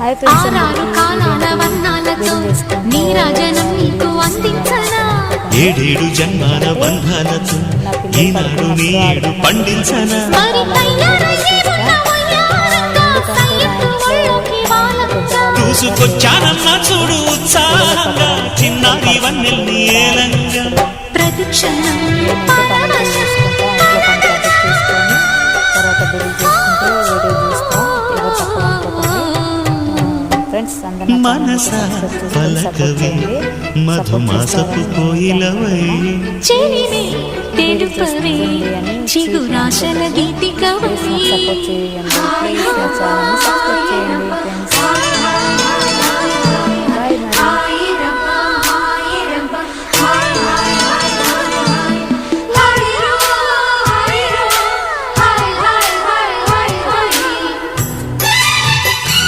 ఆరారు కాలాల వర్ణాలతో నీరాజనం నీకు అందించనా ఏడేడు జన్మాల బంధాలతో ఈనాడు నీడు పండించనా మరి తయారయ్యే ఉన్న వయ్యారంగా సయ్యత్తు ఒళ్ళోకి వాలంగా చూసుకొచ్చానమ్మా చూడు ఉత్సాహంగా చిన్నారి వన్నెల్ని ఏలంగా ప్రతిక్షణం పరవశం మనసా పలకవే మధుమాసపు కోయిలవై చెలివే తెలుపవే చిగురాశల గీతికవై